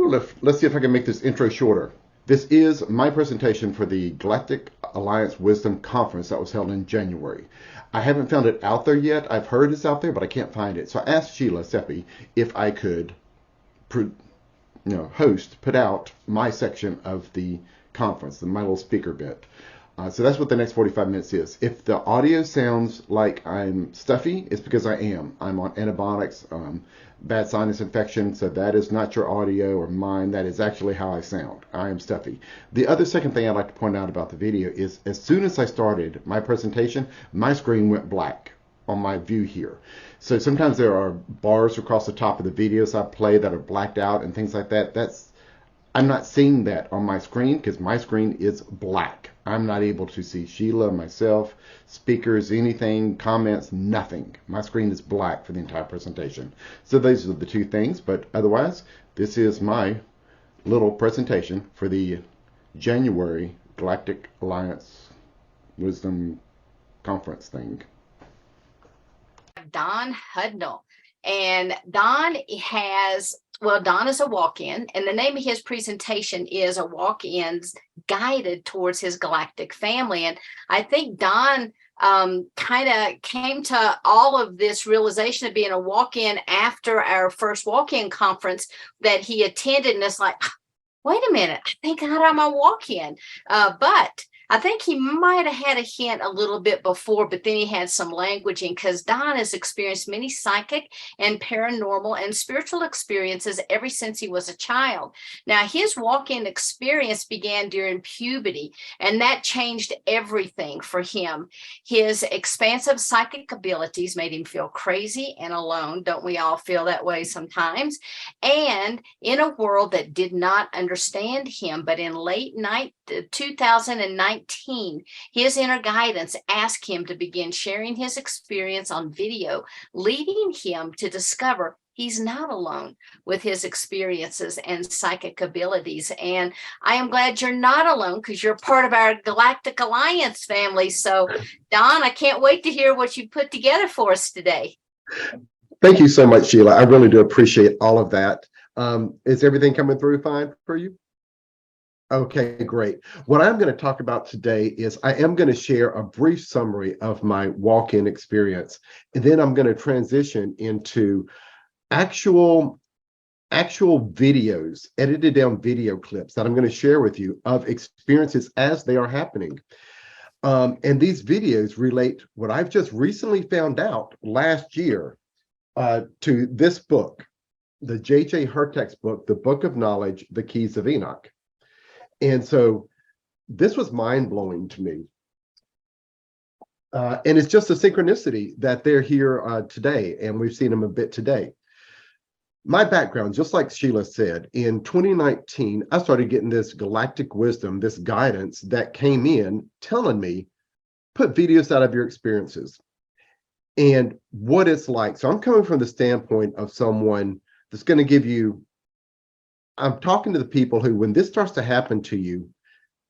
Let's see if I can make this intro shorter. This is my presentation for the Galactic Alliance Wisdom Conference that was held in January. I haven't found it out there yet. I've heard it's out there, but I can't find it. So I asked Sheila Seppi if I could, put out my section of the conference, my little speaker bit. So that's what the next 45 minutes is. If the audio sounds like I'm stuffy, it's because I am. I'm on antibiotics, bad sinus infection, so that is not your audio or mine. That is actually how I sound. I am stuffy. The other second thing I'd like to point out about the video is as soon as I started my presentation, my screen went black on my view here. So sometimes there are bars across the top of the videos I play that are blacked out and things like that. I'm not seeing that on my screen because my screen is black. I'm not able to see Sheila, myself, speakers, anything, comments, nothing. My screen is black for the entire presentation. So those are the two things, but otherwise, this is my little presentation for the January Galactic Alliance Wisdom Conference thing. Don Hudnall. And Don is a walk-in, and the name of his presentation is A Walk-in Guided Towards His Galactic Family. And I think Don kind of came to all of this realization of being a walk-in after our first walk-in conference that he attended, and it's like, wait a minute, I think I'm a walk-in. But I think he might have had a hint a little bit before, but then he had some languaging because Don has experienced many psychic and paranormal and spiritual experiences ever since he was a child. Now, his walk-in experience began during puberty, and that changed everything for him. His expansive psychic abilities made him feel crazy and alone. Don't we all feel that way sometimes? And in a world that did not understand him, but in late 2019, his inner guidance asked him to begin sharing his experience on video, leading him to discover he's not alone with his experiences and psychic abilities. And I am glad you're not alone because you're part of our Galactic Alliance family. So, Don, I can't wait to hear what you put together for us today. Thank you so much, Sheila. I really do appreciate all of that. Is everything coming through fine for you? Okay, great. What I'm going to talk about today is I am going to share a brief summary of my walk-in experience, and then I'm going to transition into actual videos, edited down video clips that I'm going to share with you of experiences as they are happening. And these videos relate what I've just recently found out last year to this book, the J.J. Hurtak's book, The Book of Knowledge, The Keys of Enoch. And so this was mind-blowing to me. And it's just a synchronicity that they're here today, and we've seen them a bit today. My background, just like Sheila said, in 2019, I started getting this galactic wisdom, this guidance that came in telling me, put videos out of your experiences and what it's like. So I'm coming from the standpoint of someone that's going to give you, I'm talking to the people who, when this starts to happen to you,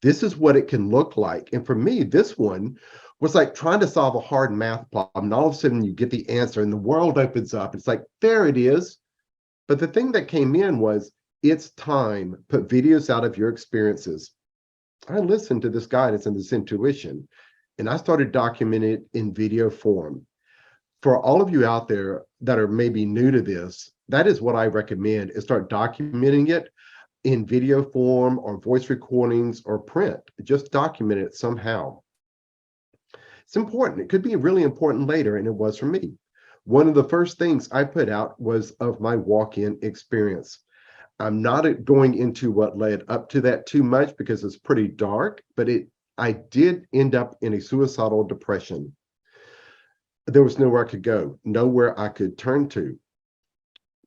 this is what it can look like. And for me, this one was like trying to solve a hard math problem. And all of a sudden you get the answer and the world opens up. It's like, there it is. But the thing that came in was, it's time, put videos out of your experiences. I listened to this guidance and this intuition, and I started documenting it in video form. For all of you out there that are maybe new to this, that is what I recommend, is start documenting it in video form or voice recordings or print. Just document it somehow. It's important. It could be really important later, and it was for me. One of the first things I put out was of my walk-in experience. I'm not going into what led up to that too much because it's pretty dark, but I did end up in a suicidal depression. There was nowhere I could go, nowhere I could turn to.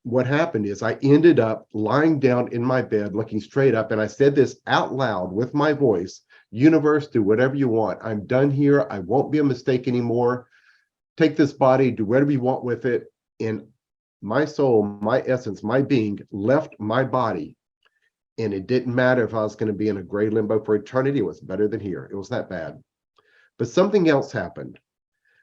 What happened is I ended up lying down in my bed, looking straight up, and I said this out loud with my voice: universe, do whatever you want. I'm done here. I won't be a mistake anymore. Take this body, do whatever you want with it. And my soul, my essence, my being left my body. And it didn't matter if I was going to be in a gray limbo for eternity. It was better than here. It was that bad. But something else happened.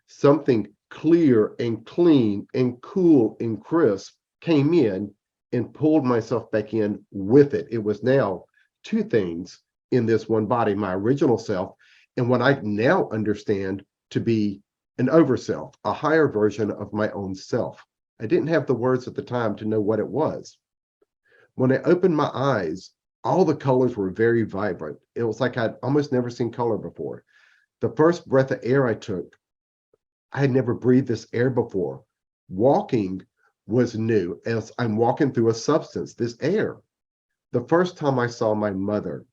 Something clear and clean and cool and crisp came in and pulled myself back in with it. It was now two things in this one body, my original self and what I now understand to be an overself, a higher version of my own self. I didn't have the words at the time to know what it was. When I opened my eyes, all the colors were very vibrant. It was like I'd almost never seen color before. The first breath of air I took, I had never breathed this air before. Walking was new as I'm walking through a substance, this air. The first time I saw my mother,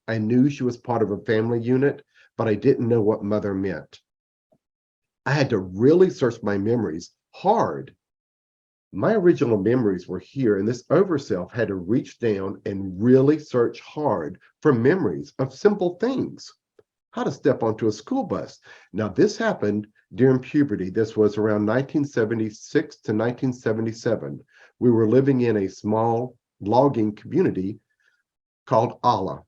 I knew she was part of a family unit, but I didn't know what mother meant. I had to really search my memories hard. My original memories were here, and this overself had to reach down and really search hard for memories of simple things. How to step onto a school bus. Now, this happened during puberty. This was around 1976 to 1977. We were living in a small logging community called Allah.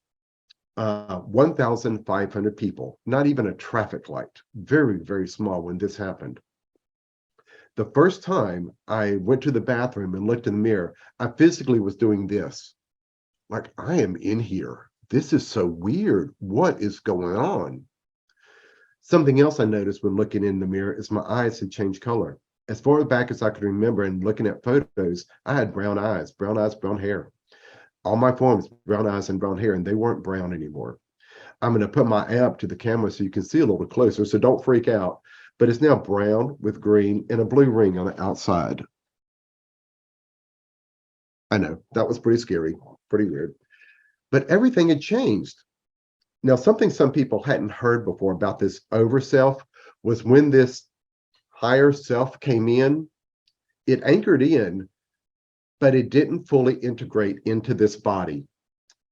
1,500 people, not even a traffic light. Very, very small when this happened. The first time I went to the bathroom and looked in the mirror, I physically was doing this. Like, I am in here. This is so weird. What is going on? Something else I noticed when looking in the mirror is my eyes had changed color. As far back as I could remember and looking at photos, I had brown eyes, brown hair. All my forms, brown eyes and brown hair, and they weren't brown anymore. I'm going to put my eye up to the camera so you can see a little closer, so don't freak out. But it's now brown with green and a blue ring on the outside. I know, that was pretty scary, pretty weird. But everything had changed. Now, something some people hadn't heard before about this overself was when this higher self came in, it anchored in, but it didn't fully integrate into this body.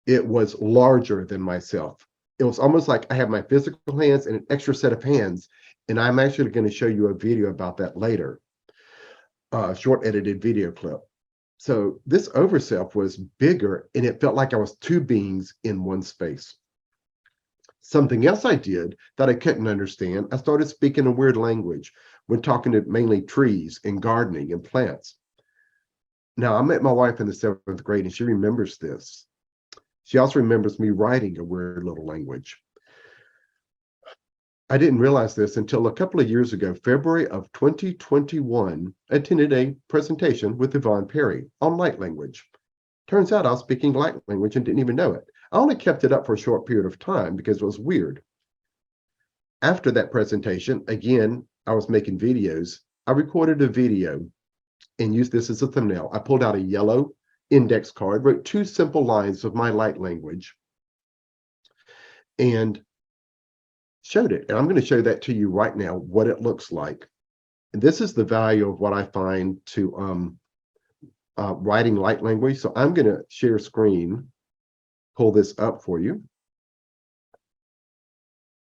It was larger than myself. It was almost like I have my physical hands and an extra set of hands, and I'm actually going to show you a video about that later, a short edited video clip. So this overself was bigger, and it felt like I was two beings in one space. Something else I did that I couldn't understand, I started speaking a weird language when talking to mainly trees and gardening and plants. Now, I met my wife in the 7th grade, and she remembers this. She also remembers me writing a weird little language. I didn't realize this until a couple of years ago, February of 2021, I attended a presentation with Yvonne Perry on light language. Turns out I was speaking light language and didn't even know it. I only kept it up for a short period of time because it was weird. After that presentation, again, I was making videos. I recorded a video and used this as a thumbnail. I pulled out a yellow index card, wrote 2 simple lines of my light language, and showed it. And I'm going to show that to you right now, what it looks like. And this is the value of what I find to writing light language. So I'm going to share screen, pull this up for you.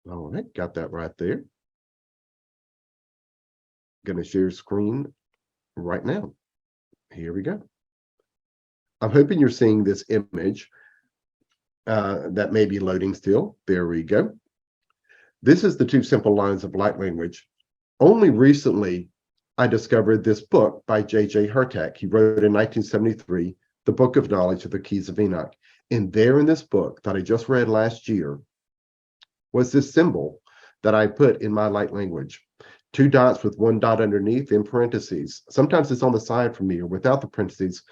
All right, got that right there. Going to share screen right now. Here we go. I'm hoping you're seeing this image that may be loading still. There we go. This is the 2 simple lines of light language. Only recently, I discovered this book by J.J. Hurtak. He wrote in 1973, The Book of Knowledge of the Keys of Enoch. And there in this book that I just read last year was this symbol that I put in my light language. 2 dots with 1 dot underneath in parentheses. Sometimes it's on the side for me or without the parentheses.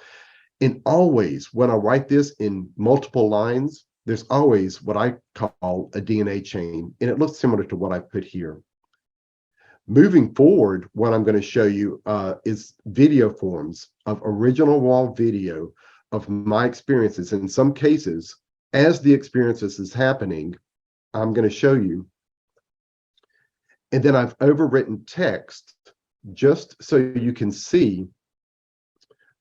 And always, when I write this in multiple lines, there's always what I call a DNA chain, and it looks similar to what I put here. Moving forward, what I'm going to show you is video forms of original wall video of my experiences. In some cases, as the experiences is happening, I'm going to show you. And then I've overwritten text just so you can see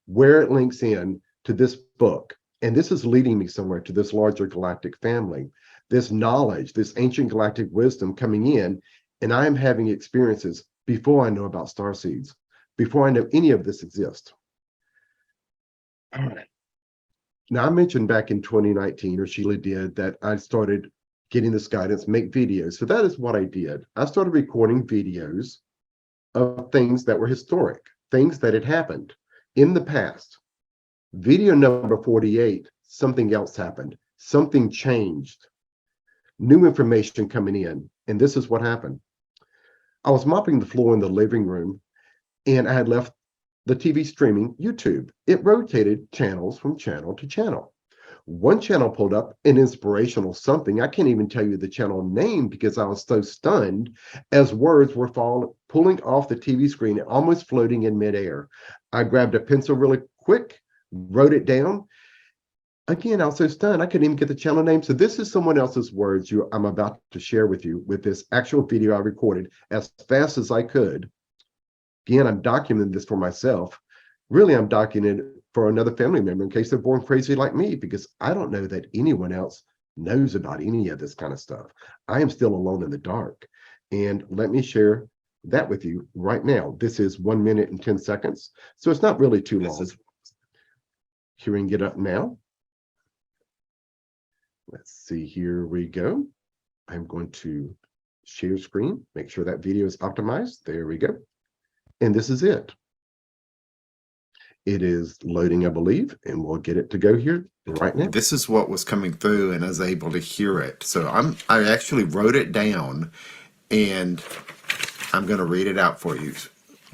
where it links in to this book. And this is leading me somewhere to this larger galactic family, this knowledge, this ancient galactic wisdom coming in, and I am having experiences before I know about star seeds, before I know any of this exists. All right. Now, I mentioned back in 2019, or Sheila did, that I started getting this guidance, make videos. So that is what I did. I started recording videos of things that were historic, things that had happened in the past. Video number 48, something else happened. Something changed. New information coming in. And this is what happened. I was mopping the floor in the living room, and I had left the TV streaming YouTube. It rotated channels from channel to channel. One channel pulled up an inspirational something. I can't even tell you the channel name because I was so stunned as words were pulling off the TV screen, almost floating in midair. I grabbed a pencil really quick, wrote it down. Again, I was so stunned, I couldn't even get the channel name. So this is someone else's words I'm about to share with you with this actual video I recorded as fast as I could. Again, I'm documenting this for myself. Really, I'm documenting it for another family member in case they're born crazy like me, because I don't know that anyone else knows about any of this kind of stuff. I am still alone in the dark. And let me share that with you right now. This is 1 minute and 10 seconds. So it's not really too long. Hearing it up now. Let's see, here we go. I'm going to share screen, make sure that video is optimized. There we go. And this is it. It is loading, I believe, and we'll get it to go here right now. This is what was coming through, and I was able to hear it. So I actually wrote it down, and I'm going to read it out for you,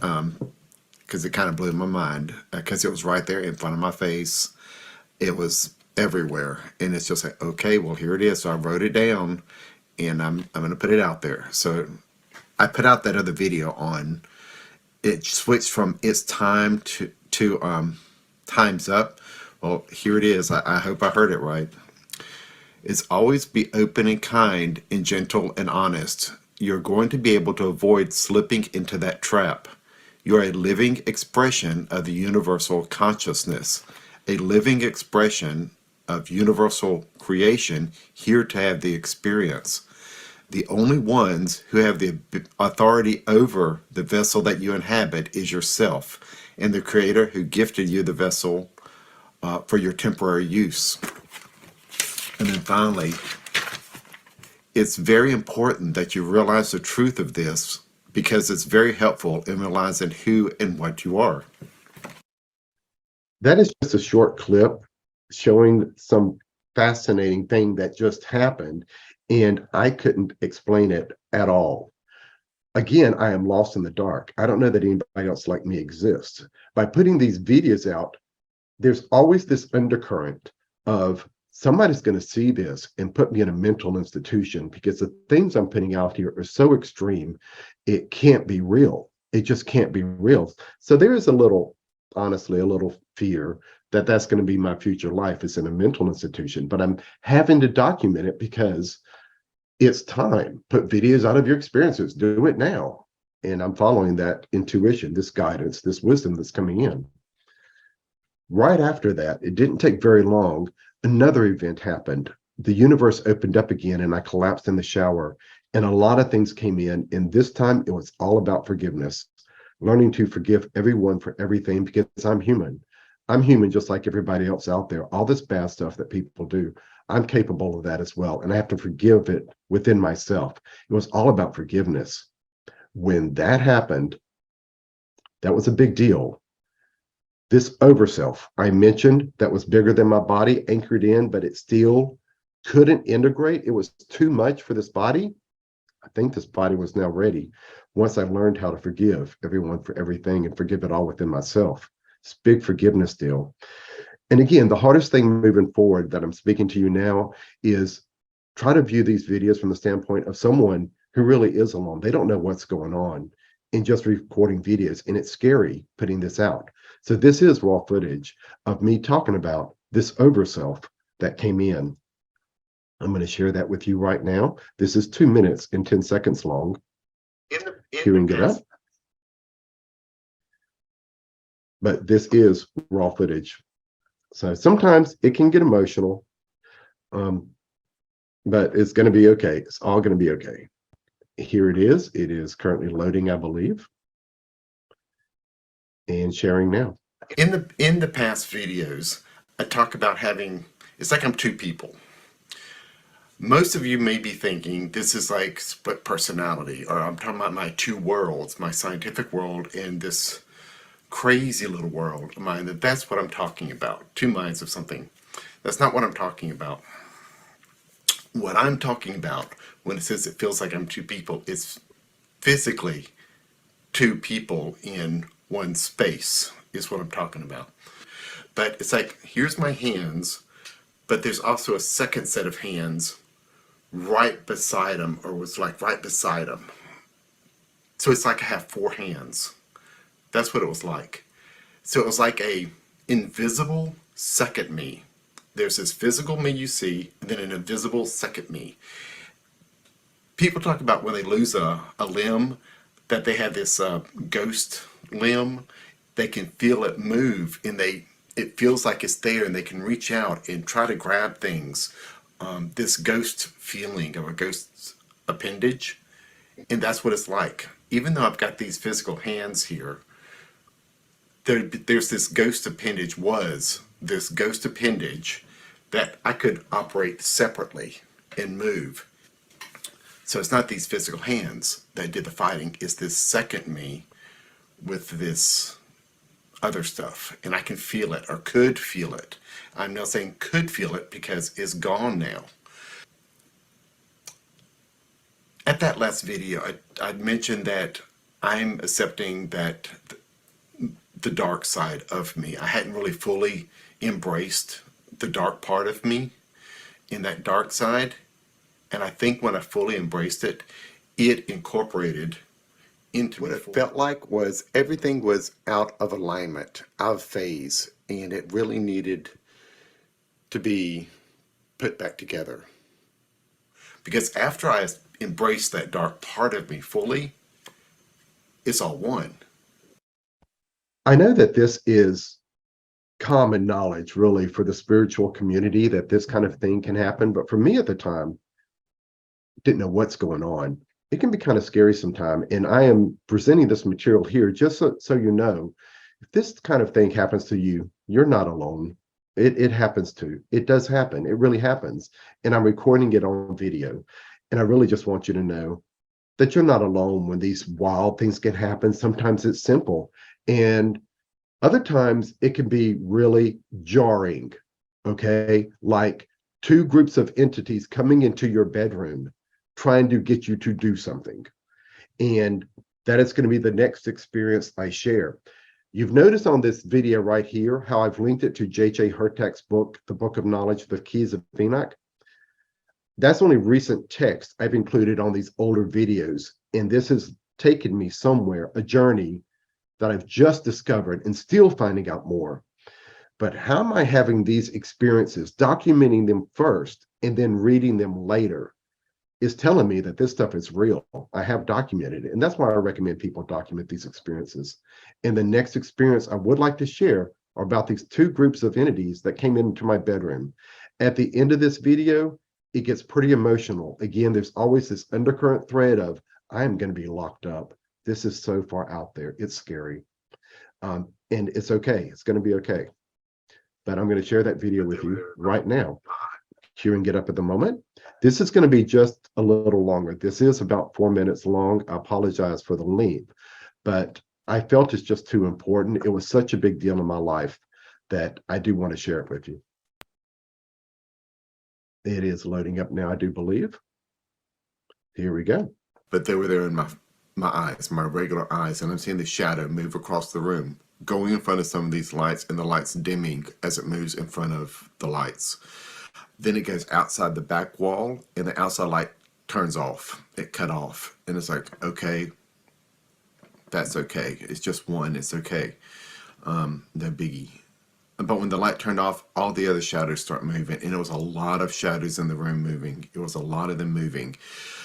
because it kind of blew my mind, because it was right there in front of my face. It was everywhere, and it's just like, okay, well, here it is. So I wrote it down, and I'm going to put it out there. So I put out that other video on. It switched from it's time to time's up. Well, here it is. I hope I heard it right. It's always be open and kind and gentle and honest. You're going to be able to avoid slipping into that trap. You're a living expression of the universal consciousness, a living expression of universal creation, here to have the experience. The only ones who have the authority over the vessel that you inhabit is yourself and the Creator who gifted you the vessel for your temporary use. And then finally, it's very important that you realize the truth of this, because it's very helpful in realizing who and what you are. That is just a short clip showing some fascinating thing that just happened, and I couldn't explain it at all. Again, I am lost in the dark. I don't know that anybody else like me exists. By putting these videos out, there's always this undercurrent of somebody's going to see this and put me in a mental institution, because the things I'm putting out here are so extreme, it can't be real. It just can't be real. So there is a little, honestly, a little fear that that's going to be my future life, is in a mental institution. But I'm having to document it because it's time. Put videos out of your experiences. Do it now. And I'm following that intuition, this guidance, this wisdom that's coming in. Right after that, it didn't take very long, another event happened. The universe opened up again, and I collapsed in the shower, and a lot of things came in. And this time it was all about forgiveness, learning to forgive everyone for everything, because I'm human. I'm human just like everybody else out there. All this bad stuff that people do, I'm capable of that as well. And I have to forgive it within myself. It was all about forgiveness. When that happened, that was a big deal. This overself I mentioned that was bigger than my body, anchored in, but it still couldn't integrate. It was too much for this body. I think this body was now ready once I learned how to forgive everyone for everything and forgive it all within myself. It's a big forgiveness deal. And again, the hardest thing moving forward that I'm speaking to you now is try to view these videos from the standpoint of someone who really is alone. They don't know what's going on in just recording videos, and it's scary putting this out. So this is raw footage of me talking about this overself that came in. I'm going to share that with you right now. This is 2 minutes and 10 seconds long. Queuing it up. But this is raw footage. So sometimes it can get emotional, but it's going to be okay. It's all going to be okay. Here it is. It is currently loading, I believe, and sharing now. In the past videos, I talk about having, it's like I'm two people. Most of you may be thinking this is like split personality, or I'm talking about my two worlds, my scientific world and this crazy little world of mine, that's what I'm talking about. Two minds of something. That's not what I'm talking about. What I'm talking about when it says it feels like I'm two people is physically two people in one space is what I'm talking about. But it's like, here's my hands, but there's also a second set of hands right beside them, or was like right beside them. So it's like I have four hands. That's what it was like. So it was like a invisible second me. There's this physical me you see, and then an invisible second me. People talk about when they lose a limb, that they have this ghost limb. They can feel it move, and it feels like it's there, and they can reach out and try to grab things. This ghost feeling of a ghost appendage, and that's what it's like. Even though I've got these physical hands here, there's this ghost appendage, that I could operate separately and move. So it's not these physical hands that did the fighting, it's this second me with this other stuff. And I can feel it, or could feel it. I'm not saying could feel it because it's gone now. At that last video, I mentioned that I'm accepting that the dark side of me. I hadn't really fully embraced the dark part of me in that dark side. And I think when I fully embraced it, it incorporated into what it felt like was everything was out of alignment, out of phase, and it really needed to be put back together. Because after I embraced that dark part of me fully, it's all one. I know that this is common knowledge, really, for the spiritual community, that this kind of thing can happen. But for me at the time, didn't know what's going on. It can be kind of scary sometimes. And I am presenting this material here just so you know, if this kind of thing happens to you, you're not alone. It happens too. It does happen. It really happens. And I'm recording it on video. And I really just want you to know that you're not alone when these wild things can happen. Sometimes it's simple. And other times it can be really jarring, okay? Like two groups of entities coming into your bedroom, trying to get you to do something. And that is going to be the next experience I share. You've noticed on this video right here how I've linked it to J.J. Hurtak's book, The Book of Knowledge, The Keys of Enoch. That's only recent text I've included on these older videos. And this has taken me somewhere, a journey that I've just discovered and still finding out more. But how am I having these experiences, documenting them first and then reading them later, is telling me that this stuff is real. I have documented it. And that's why I recommend people document these experiences. And the next experience I would like to share are about these two groups of entities that came into my bedroom. At the end of this video, it gets pretty emotional. Again, there's always this undercurrent thread of, I'm going to be locked up. This is so far out there. It's scary. And it's okay. It's going to be okay. But I'm going to share that video with you right now. Queuing it up at the moment. This is going to be just a little longer. This is about 4 minutes long. I apologize for the length, but I felt it's just too important. It was such a big deal in my life that I do want to share it with you. It is loading up now, I do believe. Here we go. But they were there in my eyes, my regular eyes, and I'm seeing the shadow move across the room, going in front of some of these lights, and the lights dimming as it moves in front of the lights. Then it goes outside the back wall, and the outside light turns off. It cut off, and it's like, okay, that's okay. It's just one. It's okay. No biggie. But when the light turned off, all the other shadows start moving, and it was a lot of shadows in the room moving. It was a lot of them moving.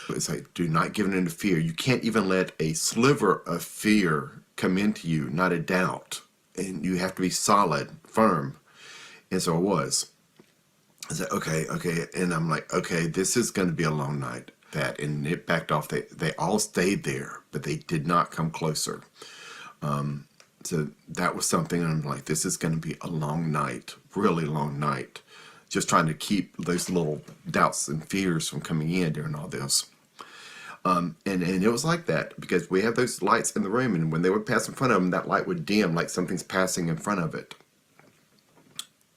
It's like, do not give in to fear. You can't even let a sliver of fear come into you, not a doubt. And you have to be solid, firm. And so I was. I said, okay. And I'm like, okay, this is going to be a long night. And it backed off. They all stayed there, but they did not come closer. So that was something. And I'm like, this is going to be a long night, really long night. Just trying to keep those little doubts and fears from coming in during all this. And it was like that because we have those lights in the room, and when they would pass in front of them, that light would dim like something's passing in front of it.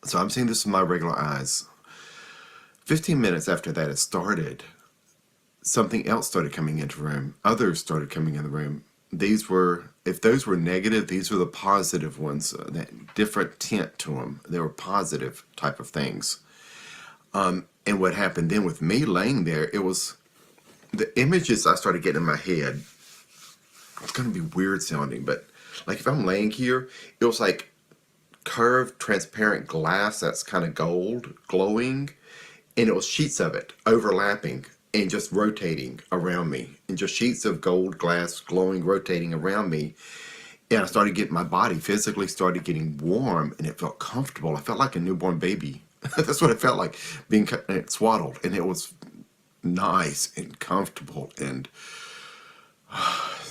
So I'm seeing this with my regular eyes. 15 minutes after that it started, something else started coming into the room. Others started coming in the room. These were, if those were negative, these were the positive ones, that different tint to them. They were positive type of things. And what happened then with me laying there, it was the images I started getting in my head. It's going to be weird sounding, but like if I'm laying here, it was like curved, transparent glass that's kind of gold, glowing, and it was sheets of it overlapping and just rotating around me, and just sheets of gold glass glowing, rotating around me. And I started getting, my body physically started getting warm, and it felt comfortable. I felt like a newborn baby. That's what it felt like, being swaddled, and it was nice and comfortable, and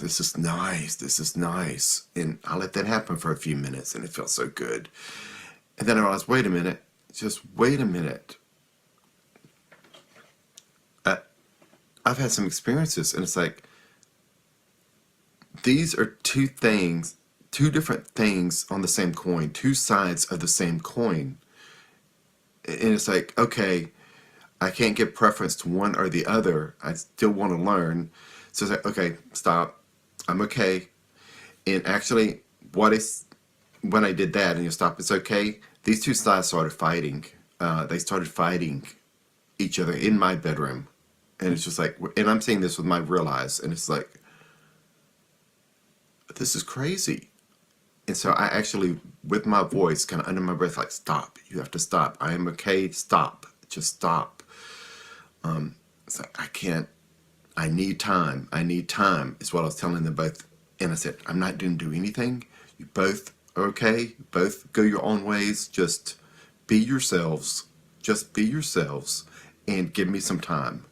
this is nice, this is nice. And I let that happen for a few minutes, and it felt so good. And then I realized, wait a minute, just wait a minute. I've had some experiences, and it's like, these are two things, two different things on the same coin, two sides of the same coin. And it's like, okay, I can't give preference to one or the other. I still want to learn. So it's like, okay, stop. I'm okay. And actually, when I did that and you stop, it's okay. These two sides started fighting. They started fighting each other in my bedroom. And it's just like, and I'm seeing this with my real eyes, and it's like, this is crazy. And so I actually, with my voice, kind of under my breath, like, stop. You have to stop. I am okay. Stop. Just stop. It's like, I can't. I need time. I need time, is what I was telling them both. And I said, I'm not going to do anything. You both are okay. Both go your own ways. Just be yourselves. Just be yourselves. And give me some time.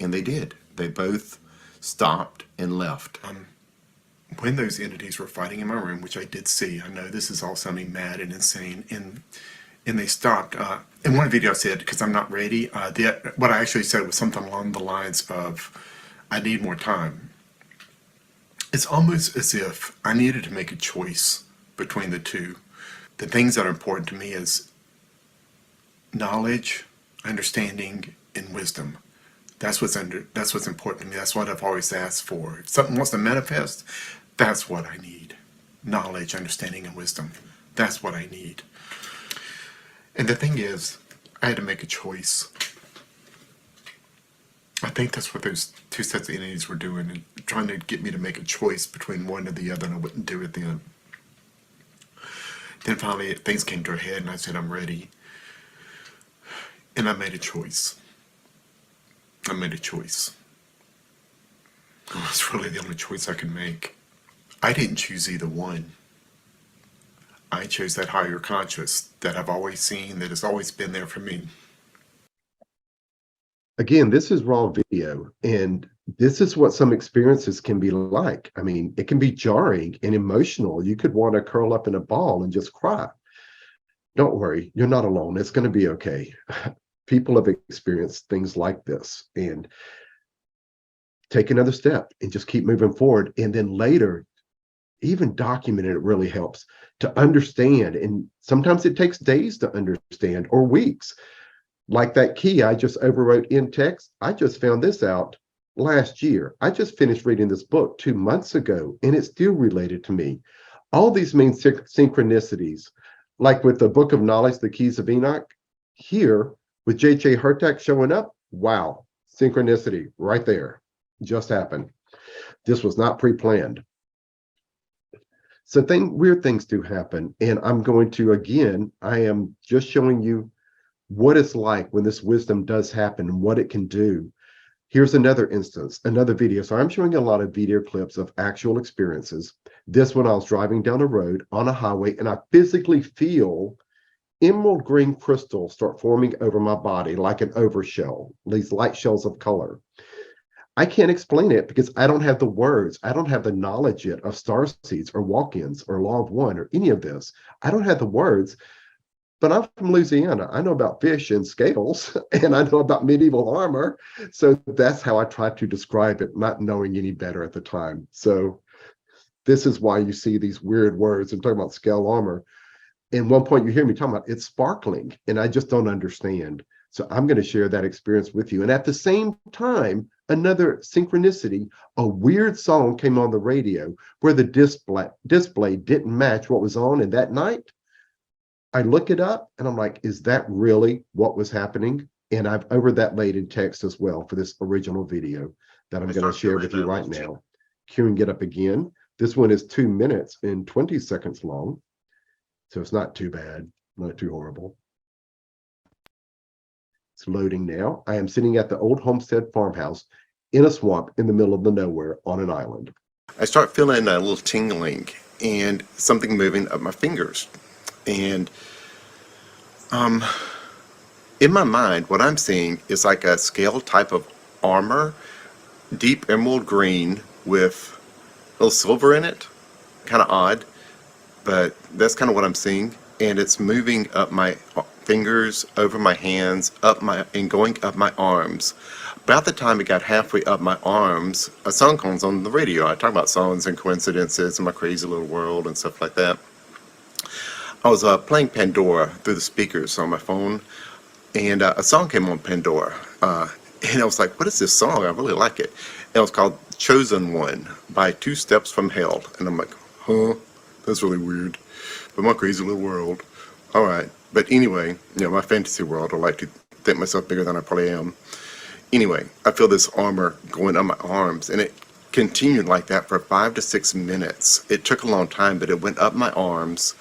And they did. They both stopped and left. When those entities were fighting in my room, which I did see, I know this is all sounding mad and insane, and they stopped. In one video I said, because I'm not ready, what I actually said was something along the lines of, I need more time. It's almost as if I needed to make a choice between the two. The things that are important to me is knowledge, understanding, and wisdom. That's what's important to me. That's what I've always asked for. If something wants to manifest, that's what I need. Knowledge, understanding, and wisdom. That's what I need. And the thing is, I had to make a choice. I think that's what those two sets of entities were doing, and trying to get me to make a choice between one or the other, and I wouldn't do it then. Then finally, things came to a head, and I said, I'm ready. And I made a choice. I made a choice. Oh, it's really the only choice I can make. I didn't choose either one. I chose that higher conscious that I've always seen, that has always been there for me. Again, this is raw video, and this is what some experiences can be like. I mean, it can be jarring and emotional. You could want to curl up in a ball and just cry. Don't worry, you're not alone. It's going to be okay. People have experienced things like this, and take another step and just keep moving forward. And then later, even document it really helps to understand. And sometimes it takes days to understand, or weeks. Like that key I just overwrote in text. I just found this out last year. I just finished reading this book 2 months ago, and it's still related to me. All these mean synchronicities. Like with the Book of Knowledge, the Keys of Enoch, here with J.J. Hurtak showing up, wow, synchronicity right there. Just happened. This was not pre-planned. So weird things do happen. And I'm going to, again, I am just showing you what it's like when this wisdom does happen and what it can do. Here's another instance, another video. So I'm showing a lot of video clips of actual experiences. This one, I was driving down a road on a highway, and I physically feel emerald green crystals start forming over my body like an overshell, these light shells of color. I can't explain it because I don't have the words. I don't have the knowledge yet of star seeds or walk-ins or law of one or any of this. I don't have the words, but I'm from Louisiana. I know about fish and scales, and I know about medieval armor. So that's how I try to describe it, not knowing any better at the time. So this is why you see these weird words. I'm talking about scale armor. And one point you hear me talking about it's sparkling, and I just don't understand. So I'm going to share that experience with you. And at the same time, another synchronicity, a weird song came on the radio where the display didn't match what was on. And that night, I look it up and I'm like, is that really what was happening? And I've over that laid in text as well for this original video that I'm going to share with you right now. Queuing it up again. This one is 2 minutes and 20 seconds long. So it's not too bad, not too horrible. It's loading now. I am sitting at the old homestead farmhouse in a swamp in the middle of the nowhere on an island. I start feeling a little tingling and something moving up my fingers. And in my mind, what I'm seeing is like a scale type of armor, deep emerald green with a little silver in it. Kind of odd, but that's kind of what I'm seeing. And it's moving up my fingers, over my hands, and going up my arms. About the time it got halfway up my arms, a song comes on the radio. I talk about songs and coincidences and my crazy little world and stuff like that. I was playing Pandora through the speakers on my phone, and a song came on Pandora. And I was like, what is this song? I really like it. And it was called Chosen One by Two Steps from Hell. And I'm like, huh? That's really weird. But my crazy little world. All right. But anyway, my fantasy world, I like to think myself bigger than I probably am. Anyway, I feel this armor going on my arms, and it continued like that for 5 to 6 minutes. It took a long time, but it went up my arms.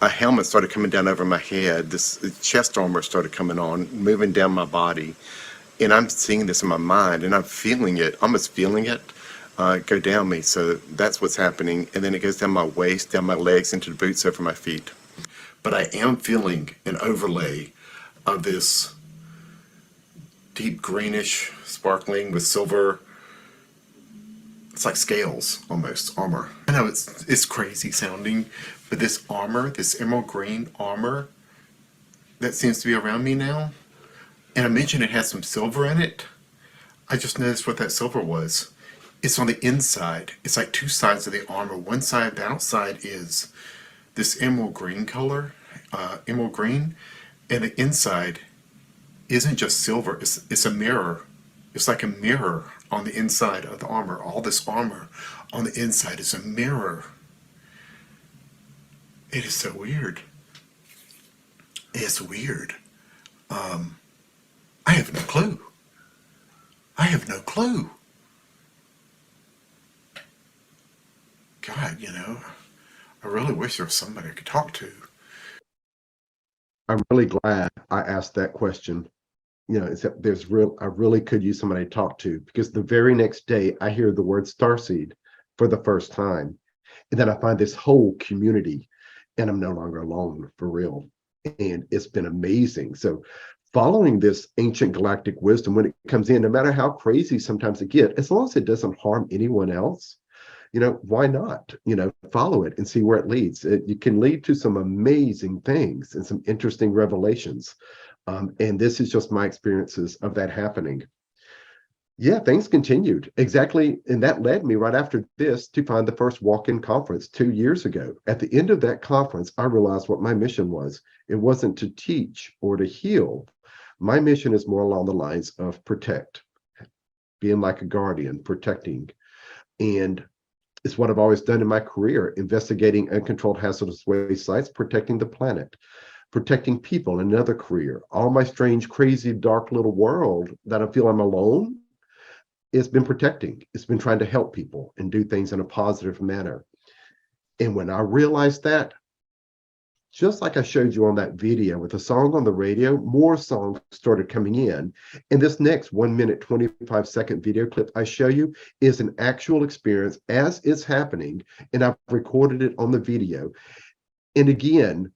A helmet started coming down over my head. This chest armor started coming on, moving down my body. And I'm seeing this in my mind, and I'm feeling it, almost feeling it go down me. So that's what's happening. And then it goes down my waist, down my legs, into the boots over my feet. But I am feeling an overlay of this deep greenish, sparkling with silver. It's like scales, almost, armor. I know it's crazy sounding, but this armor, this emerald green armor that seems to be around me now, and I mentioned it has some silver in it. I just noticed what that silver was. It's on the inside. It's like two sides of the armor. One side, the outside, is this emerald green color, emerald green, and the inside isn't just silver. It's a mirror. It's like a mirror on the inside of the armor. All this armor on the inside is a mirror. It is so weird. It's weird. I have no clue. I have no clue. God, I really wish there was somebody I could talk to. I'm really glad I asked that question. I really could use somebody to talk to, because the very next day I hear the word starseed for the first time. And then I find this whole community, and I'm no longer alone, for real. And it's been amazing. So following this ancient galactic wisdom, when it comes in, no matter how crazy sometimes it gets, as long as it doesn't harm anyone else, why not, follow it and see where it leads. It can lead to some amazing things and some interesting revelations. And this is just my experiences of that happening. Yeah, things continued exactly. And that led me right after this to find the first walk-in conference 2 years ago. At the end of that conference, I realized what my mission was. It wasn't to teach or to heal. My mission is more along the lines of protect, being like a guardian, protecting. And it's what I've always done in my career, investigating uncontrolled hazardous waste sites, protecting the planet, protecting people in another career. All my strange, crazy, dark little world that I feel I'm alone, it's been protecting. It's been trying to help people and do things in a positive manner. And when I realized that, just like I showed you on that video with a song on the radio, more songs started coming in. And this next 1 minute, 25-second video clip I show you is an actual experience as it's happening. And I've recorded it on the video. And again,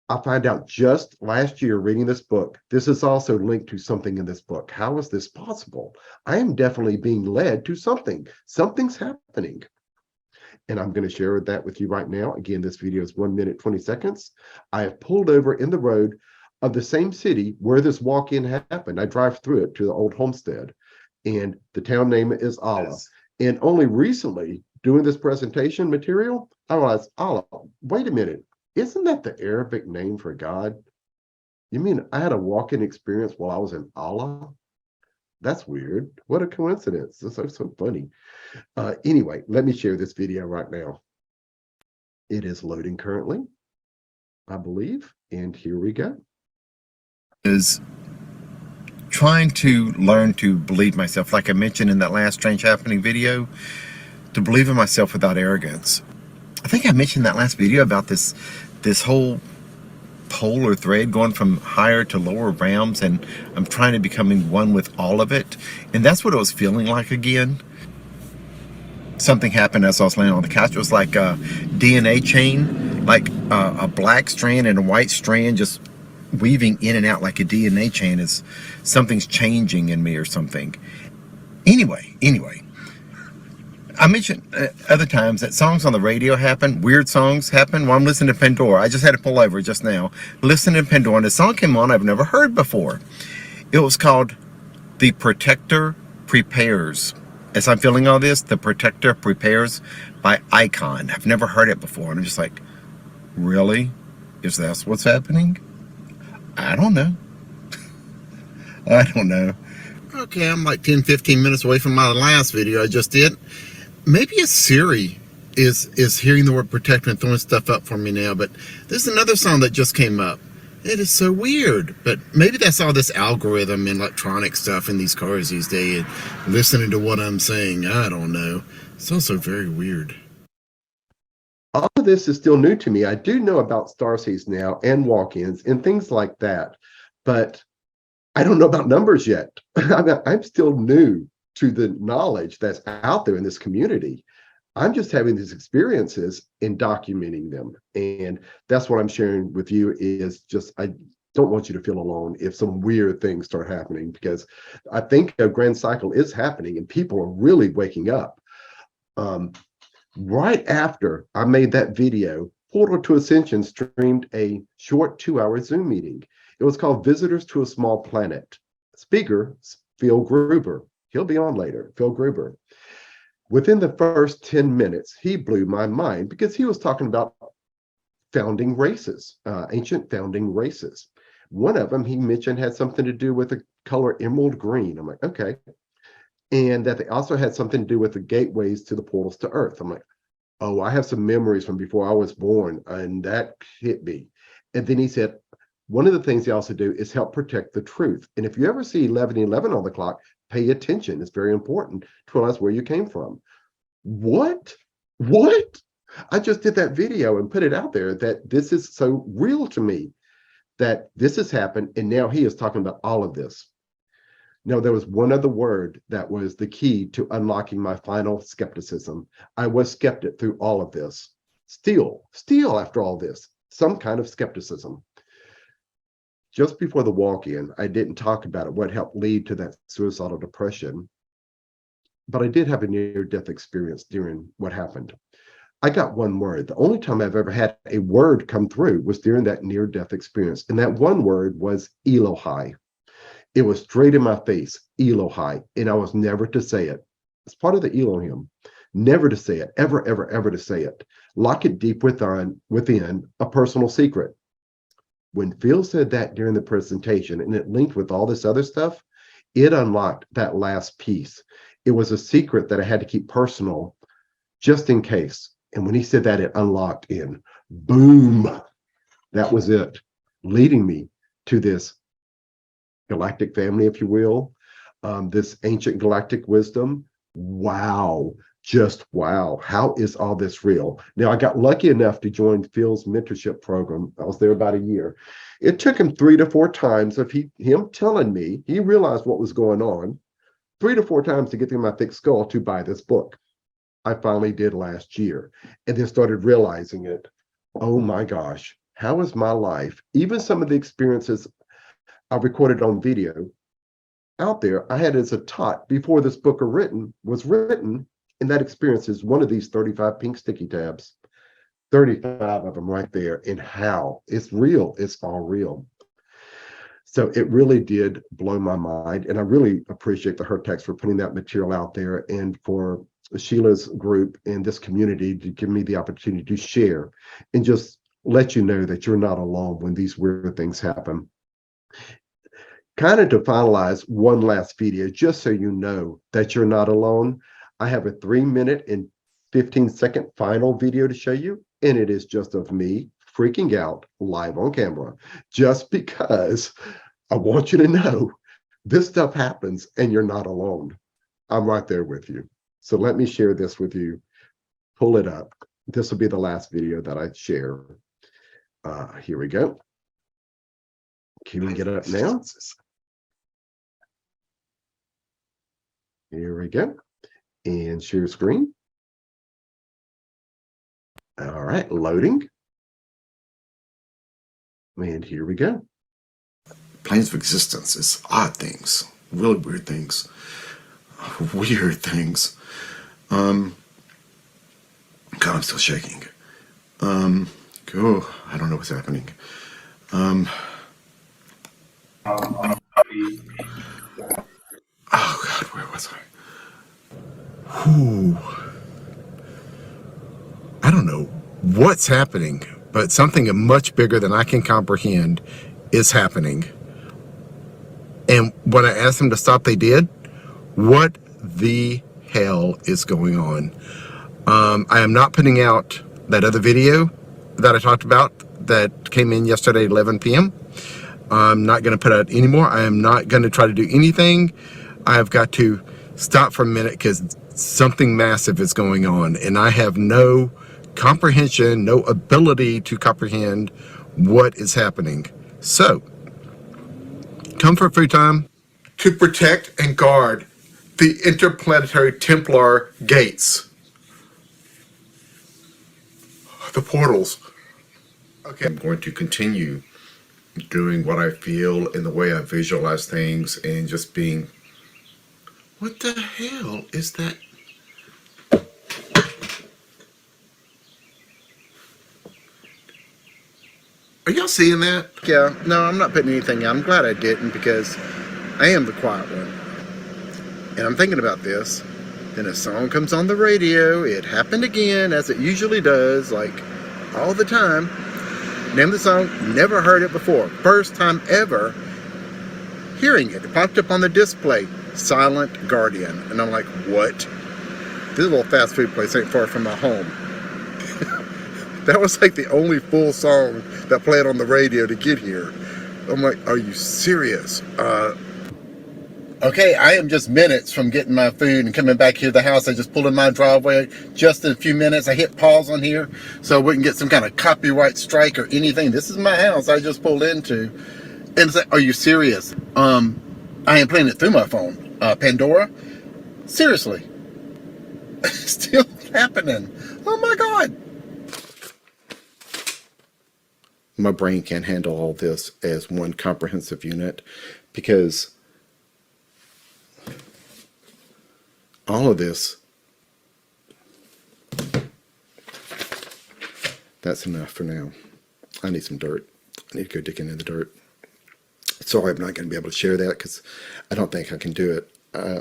I find out just last year reading this book, this is also linked to something in this book. How is this possible? I am definitely being led to something. Something's happening. And I'm going to share that with you right now. Again, this video is 1 minute, 20 seconds. I have pulled over in the road of the same city where this walk-in happened. I drive through it to the old homestead, and the town name is Allah. Yes. And only recently, doing this presentation material, I realized, Allah, wait a minute, isn't that the Arabic name for God? You mean I had a walk-in experience while I was in Allah? That's weird. What a coincidence. That's so funny. Anyway, let me share this video right now. It is loading currently, I believe, and here we go. Is trying to learn to believe myself, like I mentioned in that last Strange Happening video, to believe in myself without arrogance. I think I mentioned that last video about this whole polar thread going from higher to lower realms, and I'm trying to becoming one with all of it, and that's what it was feeling like again. Something happened as I was laying on the couch. It was like a DNA chain, like a black strand and a white strand just weaving in and out like a DNA chain. Is something's changing in me or something. Anyway, I mentioned other times that songs on the radio happen, weird songs happen while I'm listening to Pandora. I just had to pull over just now, listening to Pandora, and a song came on I've never heard before. It was called The Protector Prepares. As I'm feeling all this, The Protector Prepares by Icon. I've never heard it before, and I'm just like, really? Is that what's happening? I don't know. I don't know. Okay, I'm like 10-15 minutes away from my last video I just did. Maybe a Siri is hearing the word protector and throwing stuff up for me now, but there's another song that just came up. It is so weird, but maybe that's all this algorithm and electronic stuff in these cars these days, listening to what I'm saying. I don't know. It's also very weird. All of this is still new to me. I do know about starseeds now and walk-ins and things like that, but I don't know about numbers yet. I'm still new to the knowledge that's out there in this community. I'm just having these experiences and documenting them. And that's what I'm sharing with you is just, I don't want you to feel alone if some weird things start happening, because I think a grand cycle is happening and people are really waking up. Right after I made that video, Portal to Ascension streamed a short 2-hour Zoom meeting. It was called Visitors to a Small Planet. Speaker, Phil Gruber. He'll be on later, Phil Gruber. Within the first 10 minutes, he blew my mind because he was talking about founding races, ancient founding races. One of them he mentioned had something to do with the color emerald green. I'm like, okay. And that they also had something to do with the gateways to the portals to Earth. I'm like, oh, I have some memories from before I was born, and that hit me. And then he said, one of the things they also do is help protect the truth. And if you ever see 11:11 on the clock, pay attention. It's very important to realize where you came from. What? I just did that video and put it out there that this is so real to me, that this has happened, and now he is talking about all of this. Now, there was one other word that was the key to unlocking my final skepticism. I was skeptic through all of this. Still after all this, some kind of skepticism. Just before the walk-in, I didn't talk about it, what helped lead to that suicidal depression. But I did have a near-death experience during what happened. I got one word. The only time I've ever had a word come through was during that near-death experience. And that one word was Elohai. It was straight in my face, Elohai. And I was never to say it. It's part of the Elohim. Never to say it, ever to say it. Lock it deep within a personal secret. When Phil said that during the presentation, and it linked with all this other stuff, it unlocked that last piece. It was a secret that I had to keep personal, just in case. And when he said that, it unlocked in. Boom. That was it, leading me to this galactic family, if you will, this ancient galactic wisdom. Wow. Just wow. How is all this real? Now, I got lucky enough to join Phil's mentorship program. I was there about a year. It took him 3 to 4 times of him telling me, he realized what was going on, 3 to 4 times to get through my thick skull to buy this book. I finally did last year, and then started realizing it. Oh my gosh, how is my life, even some of the experiences I recorded on video out there, I had as a tot before this book was written, And that experience is one of these 35 pink sticky tabs, 35 of them right there. And how it's real, it's all real. So it really did blow my mind. And I really appreciate the Hertex for putting that material out there, and for Sheila's group and this community to give me the opportunity to share and just let you know that you're not alone when these weird things happen. Kind of to finalize one last video, just so you know that you're not alone, I have a 3-minute and 15-second final video to show you, and it is just of me freaking out live on camera, just because I want you to know this stuff happens and you're not alone. I'm right there with you. So let me share this with you. Pull it up. This will be the last video that I share. Here we go. Can we get it up now? Here we go. And share screen. All right, loading. And here we go. Planes of existence is odd things, really weird things, weird things. God, I'm still shaking. I don't know what's happening. Oh God, where was I? Whew. I don't know what's happening, but something much bigger than I can comprehend is happening. And when I asked them to stop, they did. What the hell is going on? I am not putting out that other video that I talked about that came in yesterday at 11 p.m. I'm not going to put out anymore. I am not going to try to do anything. I have got to stop for a minute because something massive is going on, and I have no comprehension, no ability to comprehend what is happening. So, comfort food time. To protect and guard the interplanetary Templar gates. The portals. Okay, I'm going to continue doing what I feel and the way I visualize things and just being, what the hell is that? Are y'all seeing that? Yeah, no, I'm not putting anything out. I'm glad I didn't, because I am the quiet one. And I'm thinking about this. Then a song comes on the radio. It happened again, as it usually does, like all the time. Name of the song, never heard it before. First time ever hearing it. It popped up on the display, Silent Guardian. And I'm like, what? This little fast food place ain't far from my home. That was like the only full song that played on the radio to get here. I'm like, are you serious? Okay, I am just minutes from getting my food and coming back here to the house. I just pulled in my driveway just in a few minutes. I hit pause on here so I wouldn't get some kind of copyright strike or anything. This is my house I just pulled into. And it's like, are you serious? I am playing it through my phone. Pandora? Seriously. Still happening. Oh my God. My brain can't handle all this as one comprehensive unit, because all of this, that's enough for now. I need some dirt. I need to go digging in the dirt. Sorry, I'm not going to be able to share that because I don't think I can do it.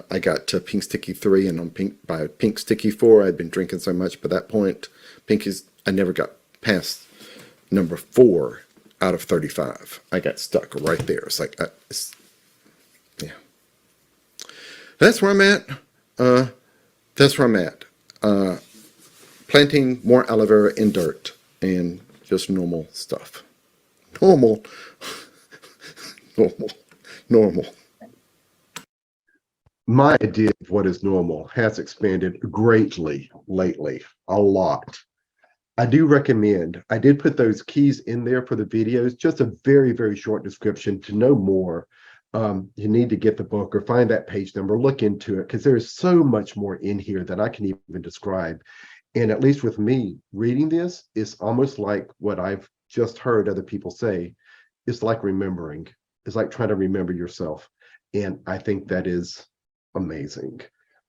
I got to Pink Sticky 3, and on by Pink Sticky 4, I'd been drinking so much by that point. I never got past number 4 out of 35. I got stuck right there. It's like, yeah. That's where I'm at. That's where I'm at. Planting more aloe vera in dirt and just normal stuff. Normal. Normal. My idea of what is normal has expanded greatly lately, a lot. I do recommend, I did put those keys in there for the videos, just a very, very short description. To know more, you need to get the book or find that page number, look into it, because there's so much more in here that I can even describe. And at least with me reading this, it's almost like what I've just heard other people say. It's like remembering. It's like trying to remember yourself. And I think that is amazing.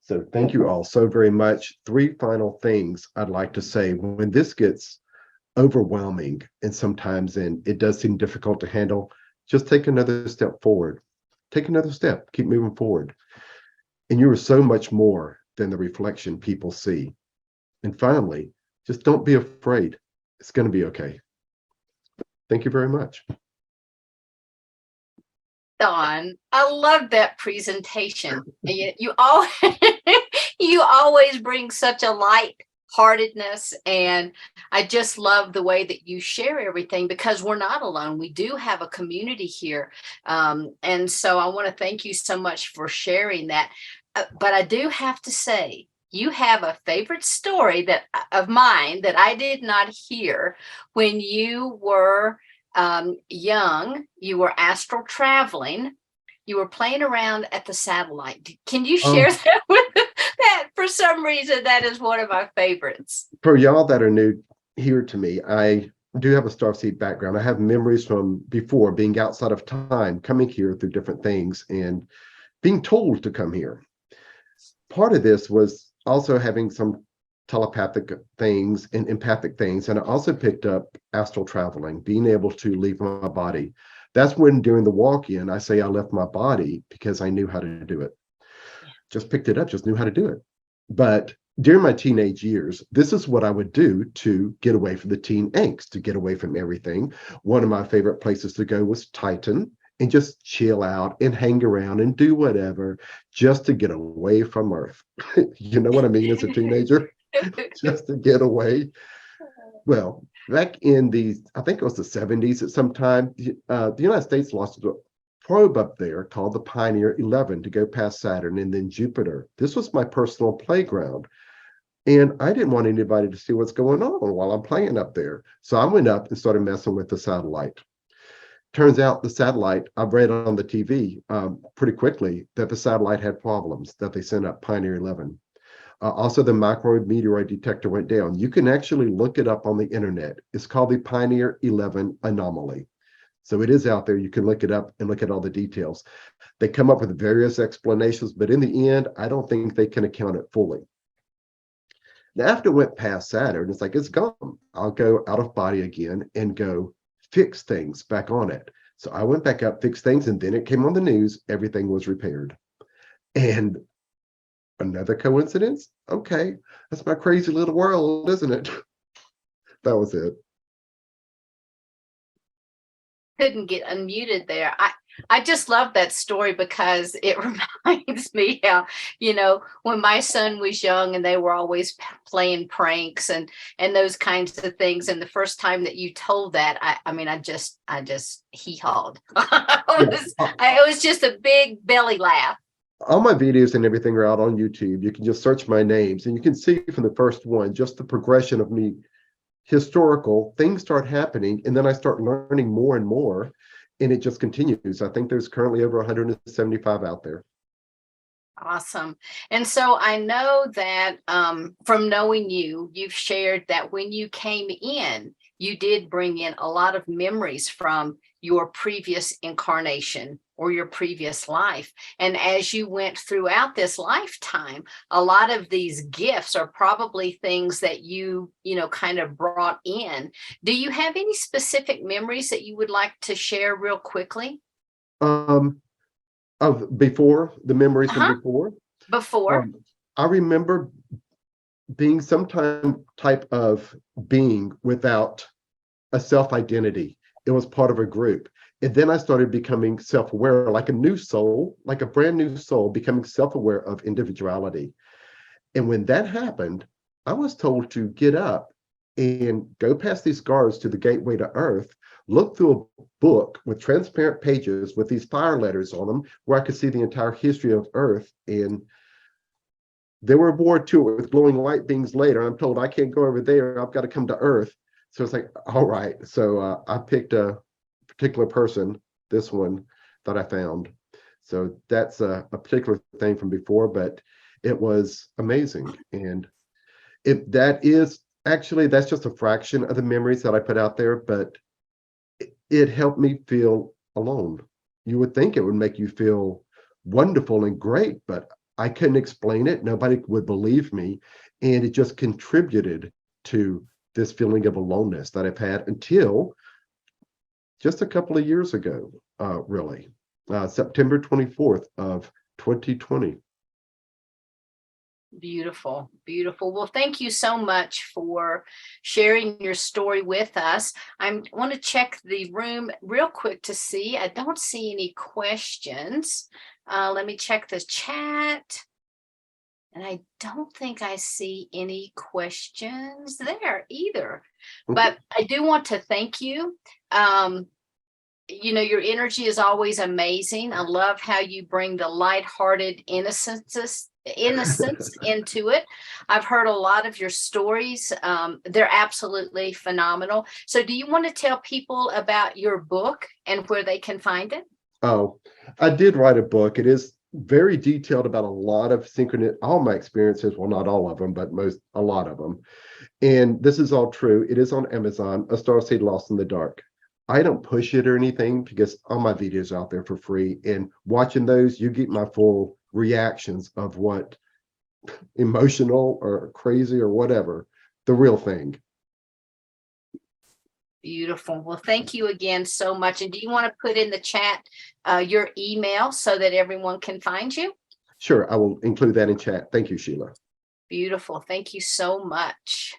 So thank you all so very much. 3 final things I'd like to say. When this gets overwhelming and sometimes and it does seem difficult to handle, just take another step forward. Take another step, keep moving forward. And you are so much more than the reflection people see. And finally, just don't be afraid. It's going to be okay. Thank you very much. Don, I love that presentation. You all you always bring such a light-heartedness, and I just love the way that you share everything, because we're not alone. We do have a community here, and so I want to thank you so much for sharing that. But I do have to say, you have a favorite story that of mine that I did not hear when you were young. You were astral traveling. You were playing around at the satellite. Can you share that with that? For some reason, that is one of my favorites. For y'all that are new here to me, I do have a starseed background. I have memories from before, being outside of time, coming here through different things and being told to come here. Part of this was also having some telepathic things and empathic things. And I also picked up astral traveling, being able to leave my body. That's when during the walk-in, I say I left my body because I knew how to do it. Just picked it up, just knew how to do it. But during my teenage years, this is what I would do to get away from the teen angst, to get away from everything. One of my favorite places to go was Titan, and just chill out and hang around and do whatever just to get away from Earth. You know what I mean? As a teenager, just to get away. Well, back in I think it was the 70s at some time, the United States launched a probe up there called the Pioneer 11 to go past Saturn and then Jupiter. This was my personal playground. And I didn't want anybody to see what's going on while I'm playing up there. So I went up and started messing with the satellite. Turns out the satellite, I've read on the TV pretty quickly that the satellite had problems, that they sent up Pioneer 11. Also, the micrometeoroid detector went down. You can actually look it up on the internet. It's called the Pioneer 11 anomaly. So it is out there. You can look it up and look at all the details. They come up with various explanations, but in the end, I don't think they can account it fully. Now, after it went past Saturn, it's like, it's gone. I'll go out of body again and go fix things back on it. So I went back up, fixed things, and then it came on the news, everything was repaired. And another coincidence? Okay, that's my crazy little world, isn't it? That was it. Couldn't get unmuted there. I just love that story because it reminds me how, when my son was young and they were always playing pranks and those kinds of things. And the first time that you told that, I just hee-hawed. It was just a big belly laugh. All my videos and everything are out on YouTube. You can just search my names and you can see from the first one, just the progression of me. Historical things start happening, and then I start learning more and more, and it just continues. I think there's currently over 175 out there. Awesome. And so I know that from knowing you, you've shared that when you came in, you did bring in a lot of memories from your previous incarnation or your previous life. And as you went throughout this lifetime, a lot of these gifts are probably things that you kind of brought in. Do you have any specific memories that you would like to share real quickly? Of before, the memories from before? Before. I remember being some type of being without a self-identity. It was part of a group. And then I started becoming self-aware, like a new soul, like a brand new soul, becoming self-aware of individuality. And when that happened, I was told to get up and go past these guards to the gateway to Earth, look through a book with transparent pages with these fire letters on them, where I could see the entire history of Earth. And they were aboard to it with glowing light beings later. I'm told I can't go over there. I've got to come to Earth. So it's like, all right. So I picked a particular person, this one that I found. So that's a particular thing from before, but it was amazing. And that's just a fraction of the memories that I put out there, but it helped me feel alone. You would think it would make you feel wonderful and great, but I couldn't explain it. Nobody would believe me. And it just contributed to this feeling of aloneness that I've had until just a couple of years ago, really, September 24th of 2020. Beautiful, beautiful. Well, thank you so much for sharing your story with us. I want to check the room real quick to see. I don't see any questions. Let me check the chat. And I don't think I see any questions there either. But I do want to thank you. Your energy is always amazing. I love how you bring the lighthearted innocence into it. I've heard a lot of your stories. They're absolutely phenomenal. So do you want to tell people about your book and where they can find it? Oh, I did write a book. It is very detailed about a lot of all my experiences. Well, not all of them, but a lot of them. And this is all true. It is on Amazon, A Starseed Lost in the Dark. I don't push it or anything because all my videos are out there for free. And watching those, you get my full reactions of what emotional or crazy or whatever, the real thing. Beautiful. Well, thank you again so much. And do you want to put in the chat your email so that everyone can find you? Sure, I will include that in chat. Thank you, Sheila. Beautiful. Thank you so much.